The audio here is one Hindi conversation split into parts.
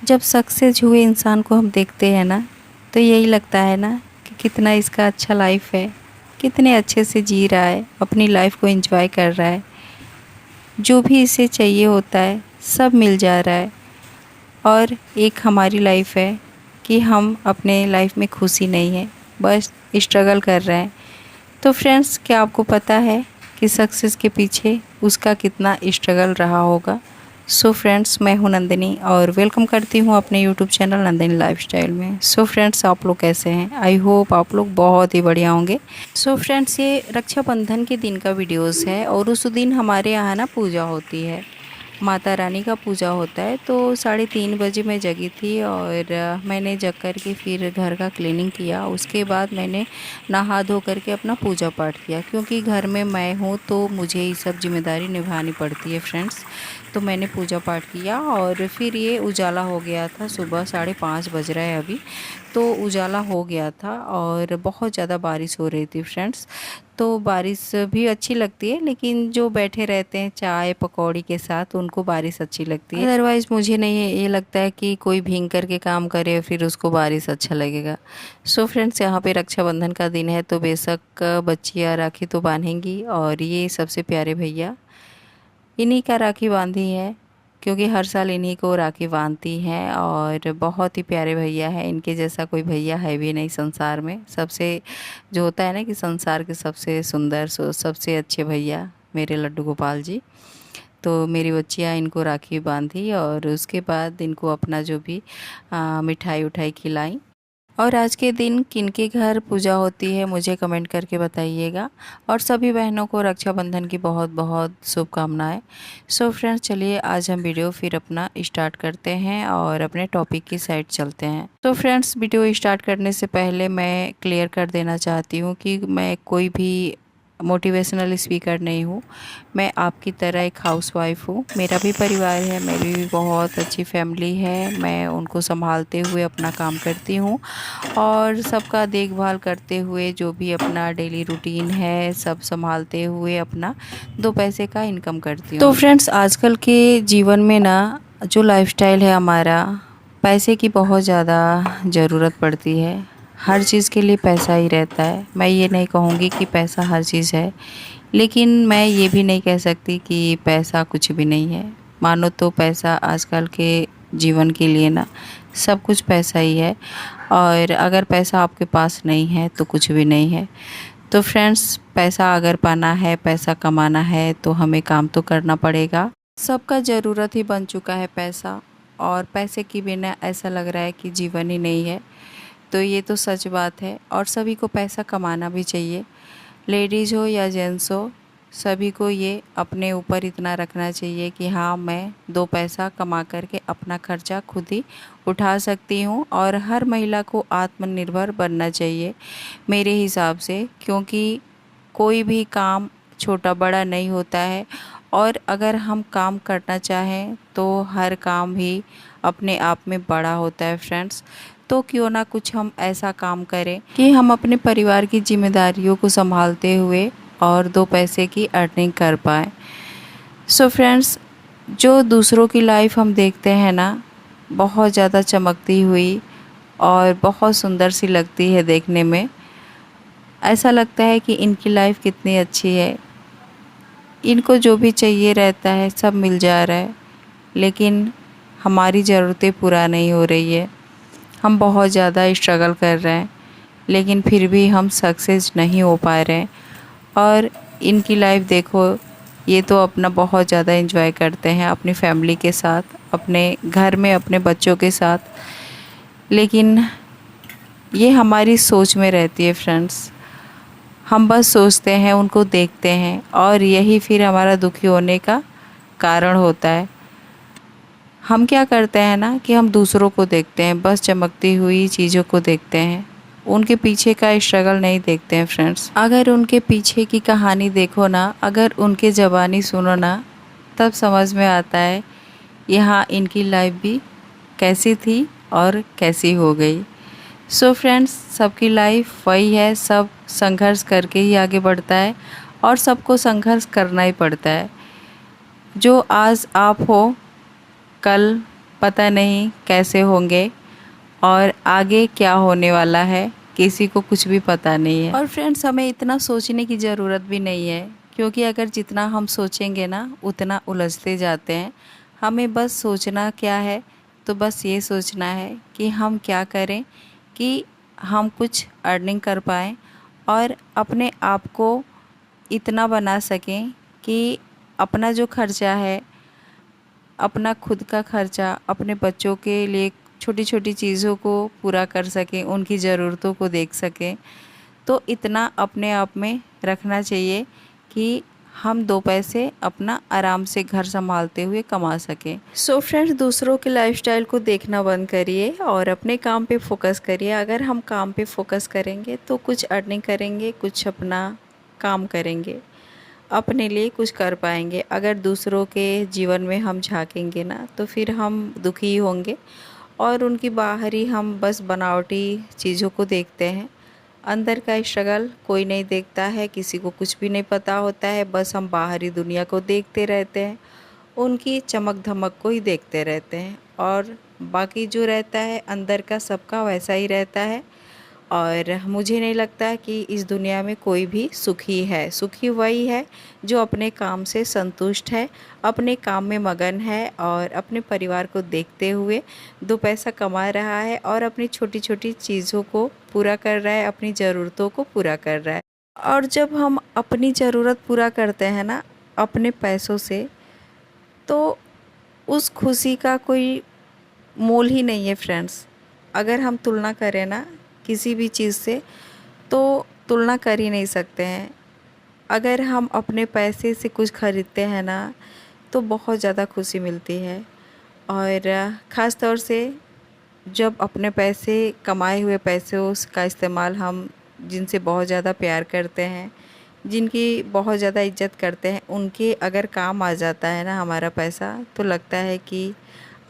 जब सक्सेस हुए इंसान को हम देखते हैं ना, तो यही लगता है ना कि कितना इसका अच्छा लाइफ है, कितने अच्छे से जी रहा है, अपनी लाइफ को एंजॉय कर रहा है, जो भी इसे चाहिए होता है सब मिल जा रहा है। और एक हमारी लाइफ है कि हम अपने लाइफ में खुशी नहीं है, बस स्ट्रगल कर रहे हैं। तो फ्रेंड्स, क्या आपको पता है कि सक्सेस के पीछे उसका कितना स्ट्रगल रहा होगा? सो फ्रेंड्स, मैं हूं नंदिनी और वेलकम करती हूं अपने यूट्यूब चैनल नंदिनी लाइफस्टाइल में। सो फ्रेंड्स, आप लोग कैसे हैं? आई होप आप लोग बहुत ही बढ़िया होंगे। सो फ्रेंड्स, ये रक्षाबंधन के दिन का वीडियोस है और उस दिन हमारे यहाँ ना पूजा होती है, माता रानी का पूजा होता है। तो 3:30 बजे मैं जगी थी और मैंने जग कर के फिर घर का क्लीनिंग किया। उसके बाद मैंने नहा धो करके अपना पूजा पाठ किया, क्योंकि घर में मैं हूँ तो मुझे ये सब जिम्मेदारी निभानी पड़ती है फ्रेंड्स। तो मैंने पूजा पाठ किया और फिर ये उजाला हो गया था, सुबह 5:30 बज रहा है अभी। तो उजाला हो गया था और बहुत ज़्यादा बारिश हो रही थी फ्रेंड्स। तो बारिश भी अच्छी लगती है, लेकिन जो बैठे रहते हैं चाय पकौड़ी के साथ उनको बारिश अच्छी लगती है। अदरवाइज़ मुझे नहीं है, ये लगता है कि कोई भींग करके काम करे फिर उसको बारिश अच्छा लगेगा। सो फ्रेंड्स, यहाँ पे रक्षाबंधन का दिन है तो बेशक बच्चियाँ राखी तो बांधेंगी और ये सबसे प्यारे भैया इन्हीं का राखी बांधी है, क्योंकि हर साल इन्हीं को राखी बांधती हैं। और बहुत ही प्यारे भैया हैं, इनके जैसा कोई भैया है भी नहीं संसार में। सबसे जो होता है ना कि संसार के सबसे सुंदर सबसे अच्छे भैया मेरे लड्डू गोपाल जी। तो मेरी बच्चियाँ इनको राखी बांधी और उसके बाद इनको अपना जो भी मिठाई उठाई खिलाई। और आज के दिन किनके घर पूजा होती है मुझे कमेंट करके बताइएगा। और सभी बहनों को रक्षाबंधन की बहुत बहुत शुभकामनाएं। सो फ्रेंड्स, चलिए आज हम वीडियो फिर अपना स्टार्ट करते हैं और अपने टॉपिक की साइड चलते हैं। तो फ्रेंड्स, वीडियो स्टार्ट करने से पहले मैं क्लियर कर देना चाहती हूँ कि मैं कोई भी मोटिवेशनल स्पीकर नहीं हूँ। मैं आपकी तरह एक हाउसवाइफ हूँ। मेरा भी परिवार है, मेरी भी बहुत अच्छी फैमिली है। मैं उनको संभालते हुए अपना काम करती हूँ और सबका देखभाल करते हुए जो भी अपना डेली रूटीन है सब संभालते हुए अपना 2 पैसे का इनकम करती हूँ। तो फ्रेंड्स, आजकल के जीवन में ना जो लाइफस्टाइल है हमारा, पैसे की बहुत ज़्यादा ज़रूरत पड़ती है। हर चीज़ के लिए पैसा ही रहता है। मैं ये नहीं कहूँगी कि पैसा हर चीज़ है, लेकिन मैं ये भी नहीं कह सकती कि पैसा कुछ भी नहीं है। मानो तो पैसा आजकल के जीवन के लिए ना सब कुछ पैसा ही है, और अगर पैसा आपके पास नहीं है तो कुछ भी नहीं है। तो फ्रेंड्स, पैसा अगर पाना है, पैसा कमाना है तो हमें काम तो करना पड़ेगा। सबका ज़रूरत ही बन चुका है पैसा, और पैसे के बिना ऐसा लग रहा है कि जीवन ही नहीं है। तो ये तो सच बात है और सभी को पैसा कमाना भी चाहिए, लेडीज़ हो या जेंट्स हो। सभी को ये अपने ऊपर इतना रखना चाहिए कि हाँ, मैं 2 पैसा कमा करके अपना खर्चा खुद ही उठा सकती हूँ। और हर महिला को आत्मनिर्भर बनना चाहिए मेरे हिसाब से, क्योंकि कोई भी काम छोटा बड़ा नहीं होता है। और अगर हम काम करना चाहें तो हर काम ही अपने आप में बड़ा होता है फ्रेंड्स। तो क्यों ना कुछ हम ऐसा काम करें कि हम अपने परिवार की जिम्मेदारियों को संभालते हुए और 2 पैसे की अर्निंग कर पाएँ। सो फ्रेंड्स, जो दूसरों की लाइफ हम देखते हैं ना, बहुत ज़्यादा चमकती हुई और बहुत सुंदर सी लगती है देखने में। ऐसा लगता है कि इनकी लाइफ कितनी अच्छी है, इनको जो भी चाहिए रहता है सब मिल जा रहा है, लेकिन हमारी ज़रूरतें पूरा नहीं हो रही है। हम बहुत ज़्यादा स्ट्रगल कर रहे हैं, लेकिन फिर भी हम सक्सेस नहीं हो पा रहे हैं। और इनकी लाइफ देखो, ये तो अपना बहुत ज़्यादा एंजॉय करते हैं अपनी फैमिली के साथ, अपने घर में अपने बच्चों के साथ। लेकिन ये हमारी सोच में रहती है फ्रेंड्स। हम बस सोचते हैं, उनको देखते हैं और यही फिर हमारा दुखी होने का कारण होता है। हम क्या करते हैं ना कि हम दूसरों को देखते हैं, बस चमकती हुई चीज़ों को देखते हैं, उनके पीछे का स्ट्रगल नहीं देखते हैं फ्रेंड्स। अगर उनके पीछे की कहानी देखो ना, अगर उनके ज़बानी सुनो ना, तब समझ में आता है यहाँ इनकी लाइफ भी कैसी थी और कैसी हो गई। सो फ्रेंड्स, सबकी लाइफ वही है, सब संघर्ष करके ही आगे बढ़ता है और सबको संघर्ष करना ही पड़ता है। जो आज आप हो, कल पता नहीं कैसे होंगे और आगे क्या होने वाला है, किसी को कुछ भी पता नहीं है। और फ्रेंड्स, हमें इतना सोचने की ज़रूरत भी नहीं है, क्योंकि अगर जितना हम सोचेंगे ना उतना उलझते जाते हैं। हमें बस सोचना क्या है, तो बस ये सोचना है कि हम क्या करें कि हम कुछ अर्निंग कर पाएँ और अपने आप को इतना बना सकें कि अपना जो खर्चा है, अपना खुद का खर्चा, अपने बच्चों के लिए छोटी छोटी चीज़ों को पूरा कर सकें, उनकी ज़रूरतों को देख सकें। तो इतना अपने आप में रखना चाहिए कि हम 2 पैसे अपना आराम से घर संभालते हुए कमा सकें। सो फ्रेंड्स, दूसरों के लाइफस्टाइल को देखना बंद करिए और अपने काम पे फोकस करिए। अगर हम काम पे फोकस करेंगे तो कुछ अर्निंग करेंगे, कुछ अपना काम करेंगे, अपने लिए कुछ कर पाएंगे। अगर दूसरों के जीवन में हम झांकेंगे ना तो फिर हम दुखी ही होंगे और उनकी बाहरी हम बस बनावटी चीज़ों को देखते हैं। अंदर का स्ट्रगल कोई नहीं देखता है, किसी को कुछ भी नहीं पता होता है, बस हम बाहरी दुनिया को देखते रहते हैं, उनकी चमक धमक को ही देखते रहते हैं और बाकी जो रहता है अंदर का सबका वैसा ही रहता है। और मुझे नहीं लगता कि इस दुनिया में कोई भी सुखी है। सुखी वही है जो अपने काम से संतुष्ट है, अपने काम में मगन है और अपने परिवार को देखते हुए 2 पैसा कमा रहा है और अपनी छोटी छोटी चीज़ों को पूरा कर रहा है, अपनी ज़रूरतों को पूरा कर रहा है। और जब हम अपनी ज़रूरत पूरा करते हैं ना अपने पैसों से, तो उस खुशी का कोई मोल ही नहीं है फ्रेंड्स। अगर हम तुलना करें ना किसी भी चीज़ से, तो तुलना कर ही नहीं सकते हैं। अगर हम अपने पैसे से कुछ ख़रीदते हैं ना तो बहुत ज़्यादा खुशी मिलती है। और ख़ास तौर से जब अपने पैसे, कमाए हुए पैसों का इस्तेमाल हम जिनसे बहुत ज़्यादा प्यार करते हैं, जिनकी बहुत ज़्यादा इज्जत करते हैं, उनके अगर काम आ जाता है ना हमारा पैसा, तो लगता है कि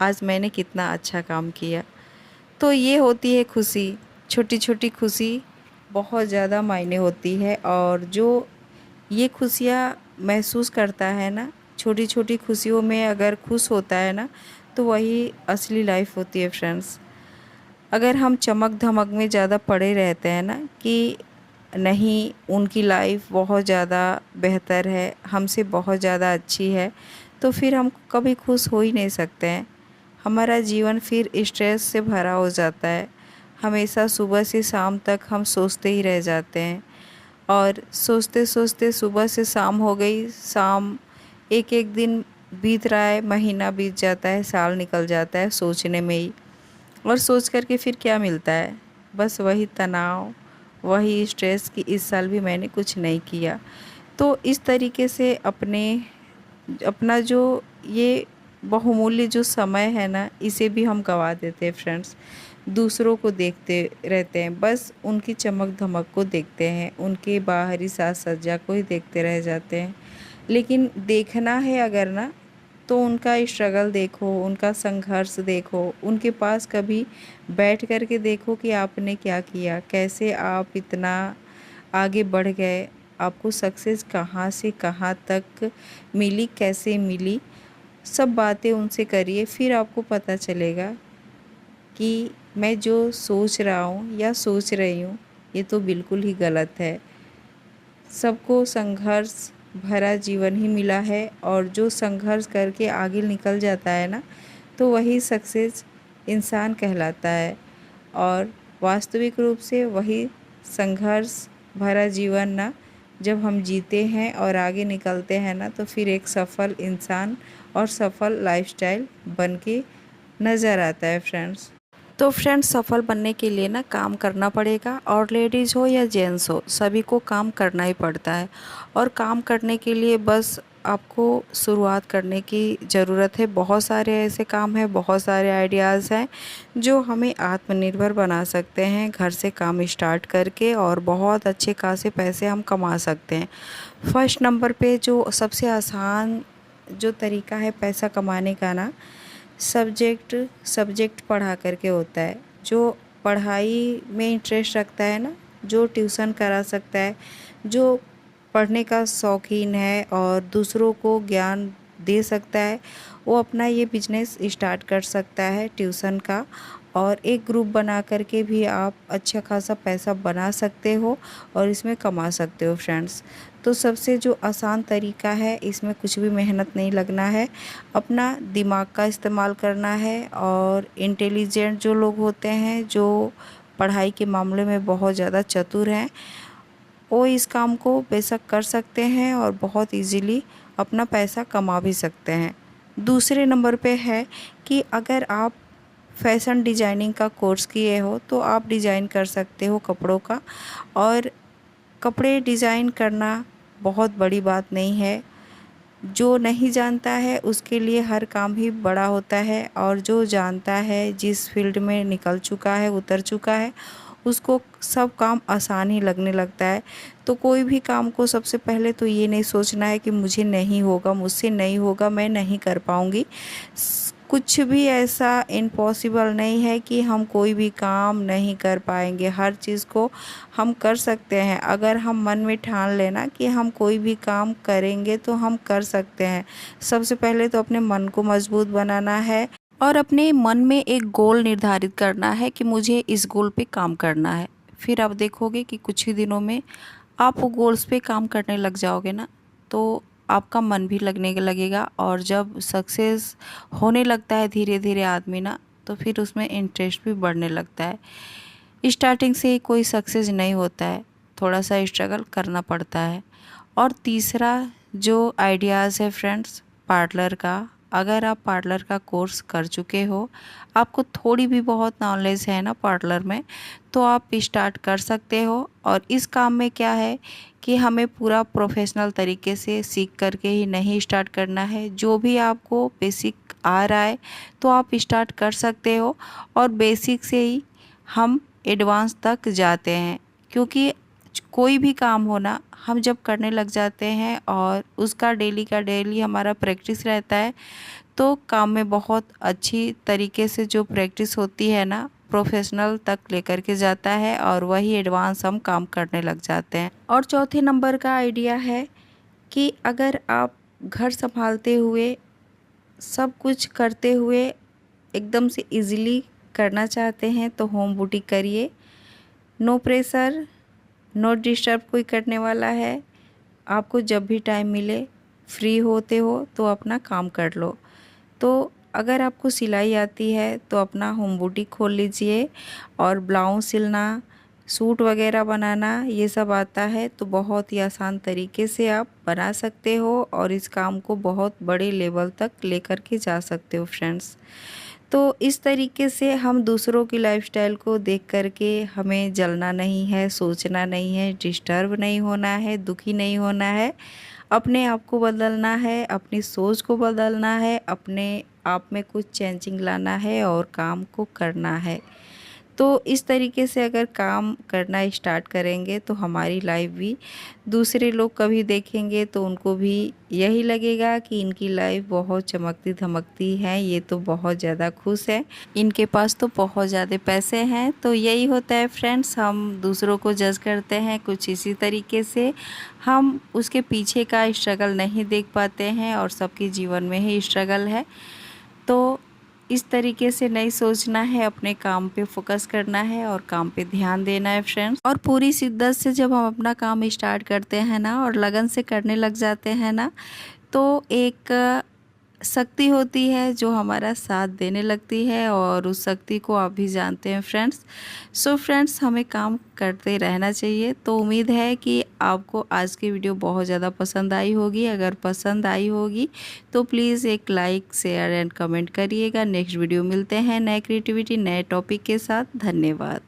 आज मैंने कितना अच्छा काम किया। तो ये होती है खुशी। छोटी छोटी खुशी बहुत ज़्यादा मायने होती है और जो ये खुशियाँ महसूस करता है ना, छोटी छोटी खुशियों में अगर खुश होता है ना, तो वही असली लाइफ होती है फ्रेंड्स। अगर हम चमक धमक में ज़्यादा पड़े रहते हैं ना कि नहीं उनकी लाइफ बहुत ज़्यादा बेहतर है, हमसे बहुत ज़्यादा अच्छी है, तो फिर हम कभी खुश हो ही नहीं सकते हैं। हमारा जीवन फिर स्ट्रेस से भरा हो जाता है। हमेशा सुबह से शाम तक हम सोचते ही रह जाते हैं और सोचते सोचते सुबह से शाम हो गई, शाम एक एक दिन बीत रहा है, महीना बीत जाता है, साल निकल जाता है सोचने में ही। और सोच कर के फिर क्या मिलता है? बस वही तनाव, वही स्ट्रेस कि इस साल भी मैंने कुछ नहीं किया। तो इस तरीके से अपना जो ये बहुमूल्य जो समय है ना, इसे भी हम गंवा देते हैं फ्रेंड्स। दूसरों को देखते रहते हैं, बस उनकी चमक धमक को देखते हैं, उनके बाहरी साज सज्जा को ही देखते रह जाते हैं। लेकिन देखना है अगर ना, तो उनका स्ट्रगल देखो, उनका संघर्ष देखो, उनके पास कभी बैठ कर के देखो कि आपने क्या किया, कैसे आप इतना आगे बढ़ गए, आपको सक्सेस कहाँ से कहाँ तक मिली, कैसे मिली, सब बातें उनसे करिए। फिर आपको पता चलेगा कि मैं जो सोच रहा हूँ या सोच रही हूँ ये तो बिल्कुल ही गलत है। सबको संघर्ष भरा जीवन ही मिला है और जो संघर्ष करके आगे निकल जाता है ना, तो वही सक्सेस इंसान कहलाता है। और वास्तविक रूप से वही संघर्ष भरा जीवन ना जब हम जीते हैं और आगे निकलते हैं ना, तो फिर एक सफल इंसान और सफल लाइफस्टाइल बन के नज़र आता है फ्रेंड्स। तो फ्रेंड्स, सफल बनने के लिए ना काम करना पड़ेगा और लेडीज़ हो या जेंट्स हो, सभी को काम करना ही पड़ता है। और काम करने के लिए बस आपको शुरुआत करने की ज़रूरत है। बहुत सारे ऐसे काम हैं, बहुत सारे आइडियाज़ हैं जो हमें आत्मनिर्भर बना सकते हैं घर से काम स्टार्ट करके, और बहुत अच्छे खासे पैसे हम कमा सकते हैं। फर्स्ट नंबर पे जो सबसे आसान जो तरीका है पैसा कमाने का ना, सब्जेक्ट पढ़ा करके होता है। जो पढ़ाई में इंटरेस्ट रखता है ना, जो ट्यूशन करा सकता है, जो पढ़ने का शौकीन है और दूसरों को ज्ञान दे सकता है वो अपना ये बिजनेस स्टार्ट कर सकता है ट्यूशन का। और एक ग्रुप बना करके भी आप अच्छा खासा पैसा बना सकते हो और इसमें कमा सकते हो फ्रेंड्स। तो सबसे जो आसान तरीका है, इसमें कुछ भी मेहनत नहीं लगना है, अपना दिमाग का इस्तेमाल करना है। और इंटेलिजेंट जो लोग होते हैं, जो पढ़ाई के मामले में बहुत ज़्यादा चतुर हैं, वो इस काम को बेशक कर सकते हैं और बहुत इजीली अपना पैसा कमा भी सकते हैं। दूसरे नंबर पे है कि अगर आप फैशन डिज़ाइनिंग का कोर्स किए हो तो आप डिज़ाइन कर सकते हो कपड़ों का। और कपड़े डिज़ाइन करना बहुत बड़ी बात नहीं है। जो नहीं जानता है उसके लिए हर काम ही बड़ा होता है, और जो जानता है, जिस फील्ड में निकल चुका है, उतर चुका है, उसको सब काम आसान ही लगने लगता है। तो कोई भी काम को सबसे पहले तो ये नहीं सोचना है कि मुझे नहीं होगा, मुझसे नहीं होगा, मैं नहीं कर पाऊँगी। कुछ भी ऐसा इम्पॉसिबल नहीं है कि हम कोई भी काम नहीं कर पाएंगे। हर चीज़ को हम कर सकते हैं। अगर हम मन में ठान लेना कि हम कोई भी काम करेंगे तो हम कर सकते हैं। सबसे पहले तो अपने मन को मजबूत बनाना है और अपने मन में एक गोल निर्धारित करना है कि मुझे इस गोल पे काम करना है। फिर आप देखोगे कि कुछ ही दिनों में आप वो गोल्स पे काम करने लग जाओगे ना, तो आपका मन भी लगने लगेगा। और जब सक्सेस होने लगता है धीरे धीरे आदमी ना, तो फिर उसमें इंटरेस्ट भी बढ़ने लगता है। स्टार्टिंग से ही कोई सक्सेस नहीं होता है, थोड़ा सा स्ट्रगल करना पड़ता है। और तीसरा जो आइडियाज़ है फ्रेंड्स, पार्लर का। अगर आप पार्लर का कोर्स कर चुके हो, आपको थोड़ी भी बहुत नॉलेज है ना पार्लर में, तो आप स्टार्ट कर सकते हो। और इस काम में क्या है कि हमें पूरा प्रोफेशनल तरीके से सीख करके ही नहीं स्टार्ट करना है। जो भी आपको बेसिक आ रहा है तो आप स्टार्ट कर सकते हो, और बेसिक से ही हम एडवांस तक जाते हैं। क्योंकि कोई भी काम हो ना, हम जब करने लग जाते हैं और उसका डेली का डेली हमारा प्रैक्टिस रहता है, तो काम में बहुत अच्छी तरीके से जो प्रैक्टिस होती है ना, प्रोफेशनल तक लेकर के जाता है और वही एडवांस हम काम करने लग जाते हैं। और चौथे नंबर का आइडिया है कि अगर आप घर संभालते हुए, सब कुछ करते हुए एकदम से इजीली करना चाहते हैं तो होम बुटीक करिए। नो प्रेशर, नो डिस्टर्ब कोई करने वाला है। आपको जब भी टाइम मिले, फ्री होते हो तो अपना काम कर लो। तो अगर आपको सिलाई आती है तो अपना होम बुटीक खोल लीजिए। और ब्लाउज सिलना, सूट वगैरह बनाना, ये सब आता है तो बहुत ही आसान तरीके से आप बना सकते हो और इस काम को बहुत बड़े लेवल तक लेकर के जा सकते हो फ्रेंड्स। तो इस तरीके से हम दूसरों की लाइफस्टाइल को देख करके हमें जलना नहीं है, सोचना नहीं है, डिस्टर्ब नहीं होना है, दुखी नहीं होना है। अपने आप को बदलना है, अपनी सोच को बदलना है, अपने आप में कुछ चेंजिंग लाना है और काम को करना है। तो इस तरीके से अगर काम करना स्टार्ट करेंगे तो हमारी लाइफ भी दूसरे लोग कभी देखेंगे तो उनको भी यही लगेगा कि इनकी लाइफ बहुत चमकती धमकती है, ये तो बहुत ज़्यादा खुश है, इनके पास तो बहुत ज़्यादा पैसे हैं। तो यही होता है फ्रेंड्स, हम दूसरों को जज करते हैं कुछ इसी तरीके से। हम उसके पीछे का स्ट्रगल नहीं देख पाते हैं और सबके जीवन में ही स्ट्रगल है। तो इस तरीके से नहीं सोचना है, अपने काम पे फोकस करना है और काम पे ध्यान देना है फ्रेंड्स। और पूरी शिद्दत से जब हम अपना काम स्टार्ट करते हैं ना और लगन से करने लग जाते हैं ना, तो एक शक्ति होती है जो हमारा साथ देने लगती है और उस शक्ति को आप भी जानते हैं फ्रेंड्स। सो फ्रेंड्स, हमें काम करते रहना चाहिए। तो उम्मीद है कि आपको आज की वीडियो बहुत ज़्यादा पसंद आई होगी। अगर पसंद आई होगी तो प्लीज़ एक लाइक, शेयर एंड कमेंट करिएगा। नेक्स्ट वीडियो मिलते हैं नए क्रिएटिविटी, नए टॉपिक के साथ। धन्यवाद।